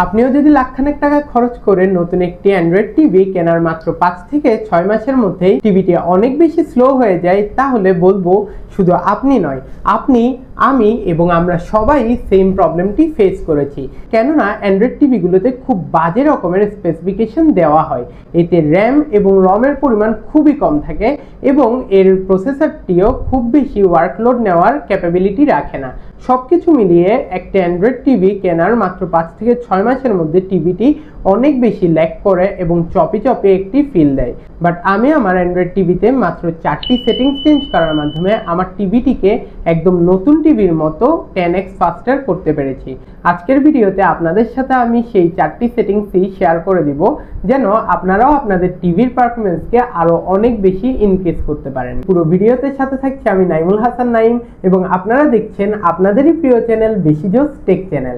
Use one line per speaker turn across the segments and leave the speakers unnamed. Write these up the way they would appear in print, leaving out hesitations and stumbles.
আপনিও যদি লাখখানেক টাকা খরচ করে নতুন একটি অ্যান্ড্রয়েড টিভি কেনার মাত্র 5 থেকে 6 মাসের মধ্যেই টিভিটি অনেক বেশি স্লো হয়ে যায়, তাহলে বলবো শুধু আপনি নয়, আপনি, আমি এবং আমরা সবাই সেম প্রবলেমটি ফেস করেছি। কেননা অ্যান্ড্রয়েড টিভিগুলোতে খুব বাজে রকমের স্পেসিফিকেশন দেওয়া হয়। এতে র্যাম এবং রমের পরিমাণ খুবই কম থাকে এবং এর প্রসেসরটিও খুব বেশি ওয়ার্কলোড নেওয়ার ক্যাপাবিলিটি রাখে না। সবকিছু মিলিয়ে একটা অ্যান্ড্রয়েড টিভি কেনার মাত্র 5 থেকে 6 মাসের মধ্যে টিভিটি অনেক বেশি ল্যাগ করে এবং চপে চপে একটি ফিল দেয়। বাট আমি আমার অ্যান্ড্রয়েড টিভিতে মাত্র 4টি সেটিংস চেঞ্জ করার মাধ্যমে আমার টিভিটিকে একদম নতুন টিভির মতো 10x ফাস্টার করতে পেরেছি। আজকের ভিডিওতে আপনাদের সাথে আমি সেই 4টি সেটিংসই শেয়ার করে দিব, যেন আপনারাও আপনাদের টিভির পারফরমেন্সকে আরো অনেক বেশি ইনক্রিজ করতে পারেন। পুরো ভিডিওতে সাথে থাকছি আমি নাইমুল হাসান নাইম এবং আপনারা দেখছেন আপনাদেরই প্রিয় চ্যানেল বেশি জোস টেক চ্যানেল।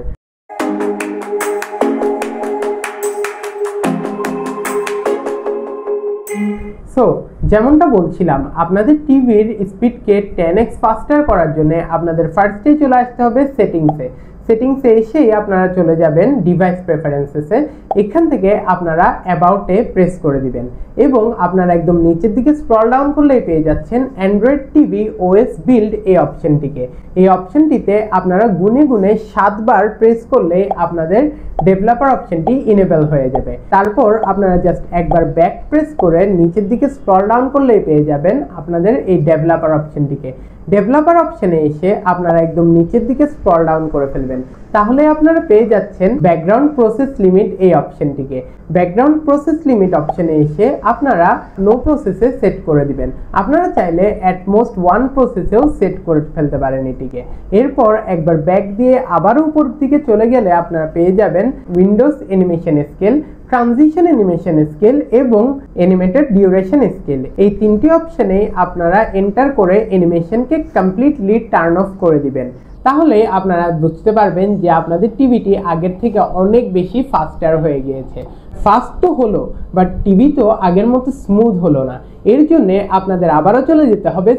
সো যেমনটা বলছিলাম, আপনাদের টিভির স্পিডকে 10x ফাস্টার করার জন্য আপনাদের ফার্স্টে চলে আসতে হবে সেটিংসে এসেই আপনারা চলে যাবেন ডিভাইস প্রেফারেন্সেসে। এখান থেকে আপনারা অ্যাবাউটে প্রেস করে দিবেন এবং আপনারা একদম নিচের দিকে স্ক্রল ডাউন করলেই পেয়ে যাচ্ছেন অ্যান্ড্রয়েড টিভি ওএস বিল্ড এই অপশনটিকে। এই অপশনটিতে আপনারা গুনে গুনে 7 বার প্রেস করলে আপনাদের ডেভেলপার অপশনটি ইনেবল হয়ে যাবে। তারপর আপনারা জাস্ট একবার ব্যাক প্রেস করে নিচের দিকে স্ক্রল ডাউন করলেই পেয়ে যাবেন আপনাদের এই ডেভেলপার অপশনটিকে। ডেভেলপার অপশনে এসে আপনারা একদম নিচের দিকে স্ক্রল ডাউন করে ফেলবেন, তাহলে আপনারা পেয়ে যাচ্ছেন ব্যাকগ্রাউন্ড প্রসেস লিমিট এই অপশনটিকে। ব্যাকগ্রাউন্ড প্রসেস লিমিট অপশনে এসে আপনারা নো প্রসেসে সেট করে দিবেন। আপনারা চাইলে অ্যাটমোস্ট 1 প্রসেসেও সেট করে ফেলতে পারেন এটিকে। এরপর একবার ব্যাক দিয়ে আবারও উপর দিকে চলে গেলে আপনারা পেয়ে যাবেন Windows animation scale, transition animation scale এবং অ্যানিমেটেড ডিউরেশন স্কেল। এই 3টি অপশনে আপনারা এন্টার করে অ্যানিমেশনকে কমপ্লিটলি টার্ন অফ করে দিবেন। তাহলে আপনারা বুঝতে পারবেন যে আপনাদের টিভিটি আগের থেকে অনেক বেশি ফাস্টার হয়ে গিয়েছে। ফাস্ট তো হলো, বাট টিভি তো আগের মতো স্মুথ হলো না। এর জন্য আপনাদের আবারও চলে যেতে হবে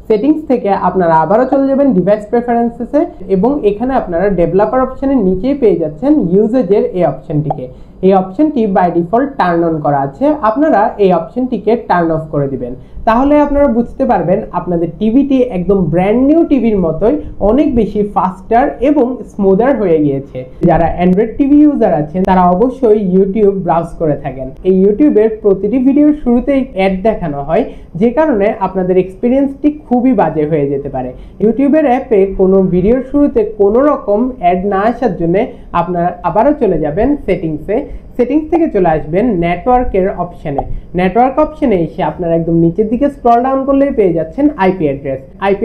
সেটিংস থেকে আপনারা আবারও চলে যাবেন ডিভাইস প্রেফারেন্সেসে এবং এখানে আপনারা ডেভেলপার অপশনের নিচেই পেয়ে যাচ্ছেন ইউজেজের এই অপশনটিকে। এই অপশনটি বাই ডিফল্ট টার্ন অন করা আছে, আপনারা এই অপশনটিকে টার্ন অফ করে দিবেন। তাহলে আপনারা বুঝতে পারবেন আপনাদের টিভিটি একদম ব্র্যান্ড নিউ টিভির মতোই অনেক বেশি ফাস্টার এবং স্মুদার হয়ে গিয়েছে। যারা অ্যান্ড্রয়েড টিভি ইউজার আছেন তারা অবশ্যই ইউটিউব ব্রাউজ করে থাকেন। এই ইউটিউবের প্রতিটি ভিডিওর শুরুতেই অ্যাড দেখানো হয়, যে কারণে আপনাদের এক্সপিরিয়েন্সটি খুবই বাজে হয়ে যেতে পারে। ইউটিউবের অ্যাপে কোনো ভিডিওর শুরুতে কোনো রকম অ্যাড না আসার জন্য আপনারা আবারও চলে যাবেন সেটিংস থেকে চলে আসবেন নেটওয়ার্কের অপশনে। নেটওয়ার্ক অপশনে এসে আপনারা একদম নিচের দিকে স্ক্রল ডাউন করলেই পেয়ে যাচ্ছেন আইপি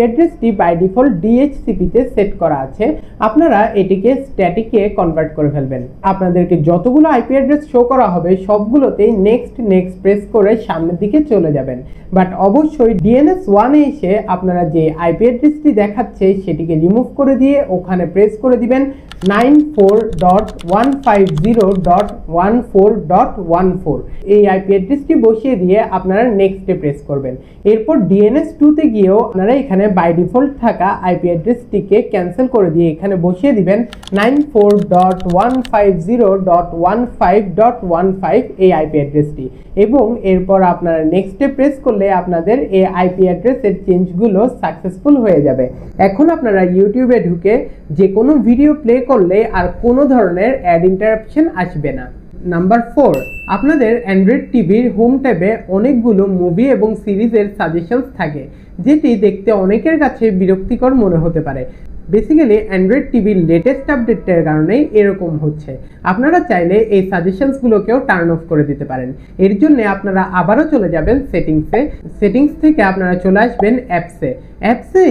অ্যাড্রেসটি বাই ডিফল্ট ডিএইচসিপি তে সেট করা আছে। আপনারা এটিকে স্ট্যাটিকে কনভার্ট করে ফেলবেন। আপনাদেরকে যতগুলো আইপি অ্যাড্রেস শো করা হবে সবগুলোতেই নেক্সট প্রেস করে সামনের দিকে চলে যাবেন। বাট অবশ্যই DNS1 এ এসে আপনারা যে আইপি অ্যাড্রেসটি দেখাচ্ছে সেটিকে রিমুভ করে দিয়ে ওখানে প্রেস করে দিবেন 94.150.14.14। এই আইপি অ্যাড্রেসটি বসিয়ে দিয়ে আপনারা নেক্সটে প্রেস করবেন। এরপর DNS2 তে গিয়েও আপনারা এখানে বাই ডিফল্ট থাকা আইপি অ্যাড্রেসটিকে ক্যান্সেল করে দিয়ে এখানে বসিয়ে দিবেন 94.150.15.15 এই আইপি অ্যাড্রেসটি এবং এরপর আপনারা নেক্সটে প্রেস করলে আপনাদের এই আইপি অ্যাড্রেসের চেঞ্জগুলো সাকসেসফুল হয়ে যাবে। এখন আপনারা ইউটিউবে ঢুকে যে কোনো ভিডিও প্লে করলে আর কোনো ধরনের অ্যাড ইন্টারাপশন আসবে না। নাম্বার 4, আপনাদের অ্যান্ড্রয়েড টিভির হোম ট্যাবে অনেকগুলো মুভি এবং সিরিজের সাজেশনস থাকে, যেটি দেখতে অনেকের কাছে বিরক্তিকর মনে হতে পারে। বেসিক্যালি অ্যান্ড্রয়েড টিভির লেটেস্ট আপডেটের কারণেই এরকম হচ্ছে। আপনারা চাইলে এই সাজেশনসগুলোকেও টার্ন অফ করে দিতে পারেন। এর জন্য আপনারা আবারও চলে যাবেন সেটিংস থেকে আপনারা চলে আসবেন অ্যাপসে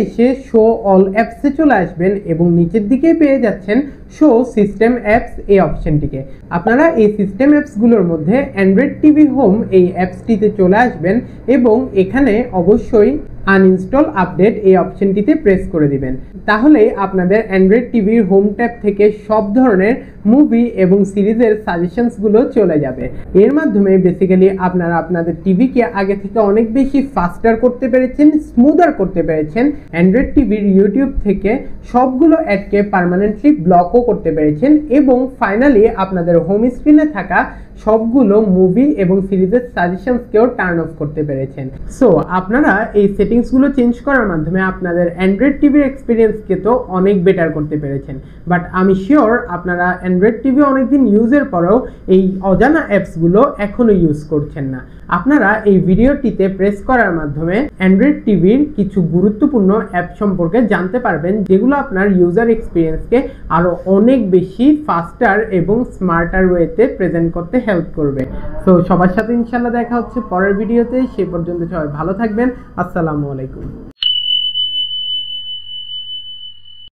এসে শো অল অ্যাপসে চলে আসবেন এবং নিচের দিকে পেয়ে যাচ্ছেন শো সিস্টেম অ্যাপস এই অপশনটিকে। আপনারা এই সিস্টেম অ্যাপসগুলোর মধ্যে অ্যান্ড্রয়েড টিভি হোম এই অ্যাপসটিতে চলে আসবেন এবং এখানে অবশ্যই আনইনস্টল আপডেট এই অপশনটিতে প্রেস করে দিবেন। তাহলে আপনাদের অ্যান্ড্রয়েড টিভির হোম ট্যাব থেকে সব ধরনের মুভি এবং সিরিজের সাজেশনসগুলো চলে যাবে। এর মাধ্যমে বেসিক্যালি আপনারা আপনাদের টিভিকে আগে থেকে অনেক বেশি ফাস্টার করতে পেরেছেন, স্মুদার করতে পেরেছেন। অ্যান্ড্রয়েড টিভির ইউটিউব থেকে সবগুলো অ্যাডকে পার্মানেন্টলি ব্লকও করতে পেরেছেন এবং ফাইনালি আপনাদের হোম স্ক্রিনে থাকা সবগুলো মুভি এবং সিরিজের সাজেশনসকেও টার্ন অফ করতে পেরেছেন। সো আপনারা এই সেটিংসগুলো চেঞ্জ করার মাধ্যমে আপনাদের অ্যান্ড্রয়েড টিভির এক্সপিরিয়েন্সকে তো অনেক বেটার করতে পেরেছেন। বাট আমি শিওর আপনারা অ্যান্ড্রয়েড টিভি অনেকদিন ইউজের পরেও এই অজানা অ্যাপসগুলো এখনও ইউজ করছেন না। আপনারা এই ভিডিওটিতে প্রেস করার মাধ্যমে অ্যান্ড্রয়েড টিভির কিছু গুরুত্বপূর্ণ অ্যাপ সম্পর্কে জানতে পারবেন, যেগুলো আপনার ইউজার এক্সপিরিয়েন্সকে আরও অনেক বেশি ফাস্টার এবং স্মার্টার ওয়েতে প্রেজেন্ট করতে হেল্প করবে। সো সবার সাথে ইনশাল্লাহ দেখা হচ্ছে পরের ভিডিওতে। সে পর্যন্ত সবাই ভালো থাকবেন। আসসালামু আলাইকুম।